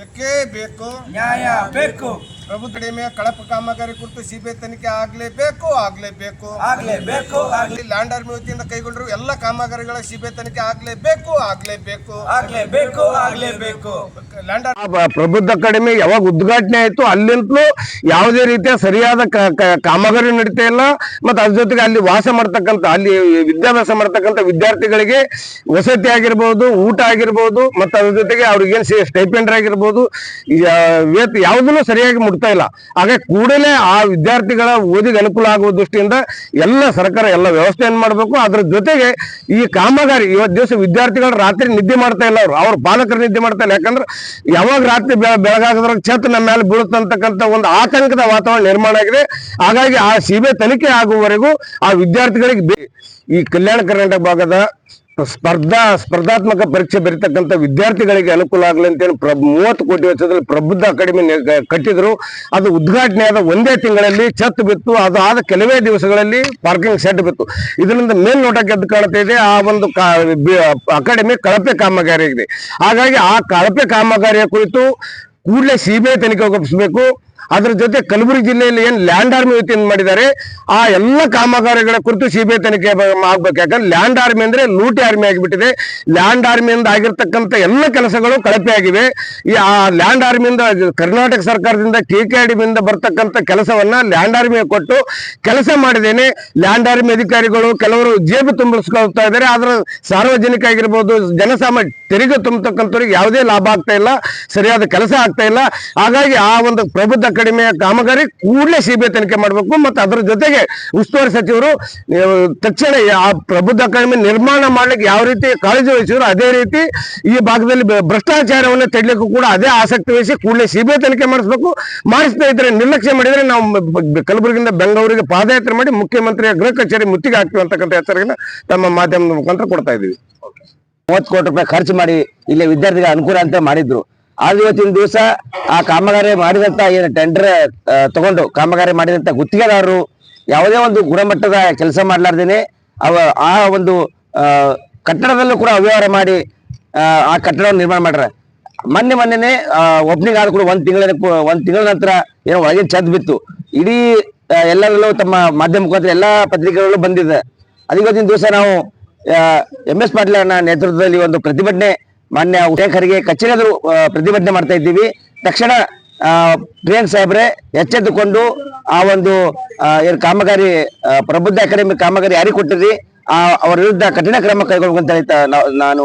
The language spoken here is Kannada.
ಬೇಕೇ ಬೇಕು, ನ್ಯಾಯ ಬೇಕು, ಪ್ರಭು ಕಡಿಮೆ ಕಳಪ ಕಾಮಗಾರಿ ಕುರಿತು ಸಿಬಿಐ ತನಿಖೆ ಆಗ್ಲೇಬೇಕು. ಲ್ಯಾಂಡ್ ಆರ್ಮಿ ವತಿಯಿಂದ ಕೈಗೊಂಡಿರುವ ಎಲ್ಲ ಕಾಮಗಾರಿಗಳ ಸಿಬಿಐ ತನಿಖೆ ಆಗ್ಲೇಬೇಕು. ಲ್ಯಾಂಡ್ ಪ್ರಬುದ್ಧ ಅಕಾಡೆಮಿ ಯಾವಾಗ ಉದ್ಘಾಟನೆ ಆಯ್ತು ಅಲ್ಲಿಂತಲೂ ಯಾವುದೇ ರೀತಿಯ ಸರಿಯಾದ ಕಾಮಗಾರಿ ನಡೀತಾ ಇಲ್ಲ. ಮತ್ತೆ ಅದ್ರ ಜೊತೆಗೆ ಅಲ್ಲಿ ವಾಸ ಮಾಡ್ತಕ್ಕಂಥ, ಅಲ್ಲಿ ವಿದ್ಯಾಭ್ಯಾಸ ಮಾಡ್ತಕ್ಕಂಥ ವಿದ್ಯಾರ್ಥಿಗಳಿಗೆ ವಸತಿ ಆಗಿರ್ಬೋದು, ಊಟ ಆಗಿರ್ಬೋದು, ಮತ್ತೆ ಅದ್ರ ಜೊತೆಗೆ ಅವ್ರಿಗೇನು ಸ್ಟೈಪೆಂಡರ್ ಆಗಿರ್ಬೋದು, ಯಾವುದನ್ನು ಸರಿಯಾಗಿ ಮುಟ್ತಾ ಇಲ್ಲ. ಹಾಗೆ ಕೂಡಲೇ ಆ ವಿದ್ಯಾರ್ಥಿಗಳ ಓದಿಗೆ ಅನುಕೂಲ ಆಗುವ ದೃಷ್ಟಿಯಿಂದ ಎಲ್ಲ ಸರ್ಕಾರ ಎಲ್ಲ ವ್ಯವಸ್ಥೆಯನ್ನು ಮಾಡಬೇಕು. ಅದ್ರ ಜೊತೆಗೆ ಈ ಕಾಮಗಾರಿ ಇವತ್ತು ದಿವಸ ವಿದ್ಯಾರ್ಥಿಗಳು ರಾತ್ರಿ ನಿದ್ದೆ ಮಾಡ್ತಾ ಇಲ್ಲ, ಅವ್ರ ಪಾಲಕರು ನಿದ್ದೆ ಮಾಡ್ತಾ ಇಲ್ಲ. ಯಾಕಂದ್ರೆ ಯಾವಾಗ ರಾತ್ರಿ ಬೆಳಗಾಗದ್ರ ಛತ್ ನಮ್ಮ ಮೇಲೆ ಬೀಳುತ್ತಂತಕ್ಕಂಥ ಒಂದು ಆತಂಕದ ವಾತಾವರಣ ನಿರ್ಮಾಣ ಆಗಿದೆ. ಹಾಗಾಗಿ ಆ ಸಿಬಿಐ ತನಿಖೆ ಆಗುವವರೆಗೂ ಆ ವಿದ್ಯಾರ್ಥಿಗಳಿಗೆ ಈ ಕಲ್ಯಾಣ ಕರ್ನಾಟಕ ಭಾಗದ ಸ್ಪರ್ಧಾತ್ಮಕ ಪರೀಕ್ಷೆ ಬರೀತಕ್ಕಂಥ ವಿದ್ಯಾರ್ಥಿಗಳಿಗೆ ಅನುಕೂಲ ಆಗಲಿ ಅಂತೇಳಿ 30 ಕೋಟಿ ವೆಚ್ಚದಲ್ಲಿ ಪ್ರಬುದ್ಧ ಅಕಾಡೆಮಿ ಕಟ್ಟಿದ್ರು. ಅದು ಉದ್ಘಾಟನೆ ಆದ ಒಂದೇ ತಿಂಗಳಲ್ಲಿ ಛತ್ ಬಿತ್ತು. ಅದು ಆದ ಕೆಲವೇ ದಿವಸಗಳಲ್ಲಿ ಪಾರ್ಕಿಂಗ್ ಸೆಟ್ ಬಿತ್ತು. ಇದರಿಂದ ಮೇಲ್ನೋಟಕ್ಕೆ ಎದ್ದು ಕಾಣ್ತಾ ಇದೆ ಆ ಒಂದು ಅಕಾಡೆಮಿ ಕಳಪೆ ಕಾಮಗಾರಿ ಆಗಿದೆ. ಹಾಗಾಗಿ ಆ ಕಳಪೆ ಕಾಮಗಾರಿಯ ಕುರಿತು ಕೂಡಲೇ ಸಿಬಿಐ ತನಿಖೆ ಒಪ್ಪಿಸಬೇಕು. ಅದ್ರ ಜೊತೆ ಕಲಬುರಗಿ ಜಿಲ್ಲೆಯಲ್ಲಿ ಏನ್ ಲ್ಯಾಂಡ್ ಆರ್ಮಿ ವತಿಯಿಂದ ಮಾಡಿದ್ದಾರೆ ಆ ಎಲ್ಲ ಕಾಮಗಾರಿಗಳ ಕುರಿತು ಸಿಬಿಐ ತನಿಖೆ ಆಗ್ಬೇಕು. ಯಾಕಂದ್ರೆ ಲ್ಯಾಂಡ್ ಆರ್ಮಿ ಅಂದ್ರೆ ಲೂಟಿ ಆರ್ಮಿ ಆಗಿಬಿಟ್ಟಿದೆ. ಲ್ಯಾಂಡ್ ಆರ್ಮಿಯಿಂದ ಆಗಿರ್ತಕ್ಕಂಥ ಎಲ್ಲ ಕೆಲಸಗಳು ಕಳಪೆ ಆಗಿವೆ. ಈ ಆ ಲ್ಯಾಂಡ್ ಆರ್ಮಿಯಿಂದ ಕರ್ನಾಟಕ ಸರ್ಕಾರದಿಂದ KKDಬಿಯಿಂದ ಬರ್ತಕ್ಕಂಥ ಕೆಲಸವನ್ನ ಲ್ಯಾಂಡ್ ಆರ್ಮಿಗೆ ಕೊಟ್ಟು ಕೆಲಸ ಮಾಡಿದ್ದೇನೆ. ಲ್ಯಾಂಡ್ ಆರ್ಮಿ ಅಧಿಕಾರಿಗಳು ಕೆಲವರು ಜೇಬು ತುಂಬಿಸ್ಕೊಳ್ತಾ ಇದ್ದಾರೆ. ಆದ್ರೆ ಸಾರ್ವಜನಿಕ ಆಗಿರ್ಬೋದು, ಜನಸಾಮಾನ್ಯ ತೆರಿಗೆ ತುಂಬತಕ್ಕಂಥವ್ರಿಗೆ ಯಾವುದೇ ಲಾಭ ಆಗ್ತಾ ಇಲ್ಲ, ಸರಿಯಾದ ಕೆಲಸ ಆಗ್ತಾ ಇಲ್ಲ. ಹಾಗಾಗಿ ಆ ಒಂದು ಪ್ರಬುದ್ಧ ಅಕಾಡೆಮಿಯ ಕಾಮಗಾರಿ ಕೂಡಲೇ ಸಿಬಿಐ ತನಿಖೆ ಮಾಡಬೇಕು. ಮತ್ತು ಅದರ ಜೊತೆಗೆ ಉಸ್ತುವಾರಿ ಸಚಿವರು ತಕ್ಷಣ ಆ ಪ್ರಬುದ್ಧ ಅಕಾಡೆಮಿ ನಿರ್ಮಾಣ ಮಾಡ್ಲಿಕ್ಕೆ ಯಾವ ರೀತಿ ಕಾಳಜಿ ವಹಿಸಿದ್ರು ಅದೇ ರೀತಿ ಈ ಭಾಗದಲ್ಲಿ ಭ್ರಷ್ಟಾಚಾರವನ್ನು ತಡೆಯಲಿಕ್ಕೂ ಕೂಡ ಅದೇ ಆಸಕ್ತಿ ವಹಿಸಿ ಕೂಡಲೇ ಸಿಬಿಐ ತನಿಖೆ ಮಾಡಿಸ್ಬೇಕು. ಮಾಡಿಸ್ತಾ ಇದ್ರೆ ನಿರ್ಲಕ್ಷ್ಯ ಮಾಡಿದ್ರೆ ನಾವು ಕಲಬುರಗಿಯಿಂದ ಬೆಂಗಳೂರಿಗೆ ಪಾದಯಾತ್ರೆ ಮಾಡಿ ಮುಖ್ಯಮಂತ್ರಿಯ ಗೃಹ ಕಚೇರಿ ಮುತ್ತಿಗೆ ಹಾಕ್ತೀವಿ ಅಂತಕ್ಕಂಥ ಎಚ್ಚರಿಕೆನ ತಮ್ಮ ಮಾಧ್ಯಮದ ಮುಖಾಂತರ ಕೊಡ್ತಾ ಇದ್ದೀವಿ. 30 ಕೋಟಿ ರೂಪಾಯಿ ಖರ್ಚು ಮಾಡಿ ಇಲ್ಲಿ ವಿದ್ಯಾರ್ಥಿಗಳ ಅನುಕೂಲ ಅಂತ ಮಾಡಿದ್ರು. ಆದ್ರೆ ಇವತ್ತಿನ ದಿವಸ ಆ ಕಾಮಗಾರಿ ಮಾಡಿದಂತ ಏನು ಟೆಂಡರ್ ತಗೊಂಡು ಕಾಮಗಾರಿ ಮಾಡಿದಂತ ಗುತ್ತಿಗೆದಾರರು ಯಾವುದೇ ಒಂದು ಗುಣಮಟ್ಟದ ಕೆಲಸ ಮಾಡ್ಲಾರ್ದೇನೆ ಆ ಒಂದು ಕಟ್ಟಡದಲ್ಲೂ ಕೂಡ ಅವ್ಯವಹಾರ ಮಾಡಿ ಆ ಕಟ್ಟಡವನ್ನು ನಿರ್ಮಾಣ ಮಾಡ್ರ. ಮೊನ್ನೆನೆ ಓಪನಿಂಗ್ ಆದ ಕೂಡ ಒಂದ್ ತಿಂಗಳ ನಂತರ ಏನೋ ಒಳಗಿನ ಛತ್ ಬಿತ್ತು. ಇಡೀ ಎಲ್ಲರಲ್ಲೂ ತಮ್ಮ ಮಾಧ್ಯಮ ಮುಖಾಂತರ ಎಲ್ಲಾ ಪತ್ರಿಕೆಗಳಲ್ಲೂ ಬಂದಿದೆ. ಇವತ್ತಿನ ದಿವಸ ನಾವು MS ಪಾಟೀಲ್ ನೇತೃತ್ವದಲ್ಲಿ ಒಂದು ಪ್ರತಿಭಟನೆ ಮಾನ್ಯ ಖರ್ಗೆ ಕಚೇರಿ ಪ್ರತಿಭಟನೆ ಮಾಡ್ತಾ ಇದ್ದೀವಿ. ತಕ್ಷಣ ಪ್ರಿಯಾಂಕ್ ಸಾಹೇಬ್ರೆ ಎಚ್ಚೆತ್ತುಕೊಂಡು ಆ ಒಂದು ಏನು ಕಾಮಗಾರಿ ಪ್ರಬುದ್ಧ ಅಕಾಡೆಮಿ ಕಾಮಗಾರಿ ಯಾರಿಗೆ ಕೊಟ್ಟಿರಿ ಅವರ ವಿರುದ್ಧ ಕಠಿಣ ಕ್ರಮ ಕೈಗೊಳ್ಳುವಂತ ನಾನು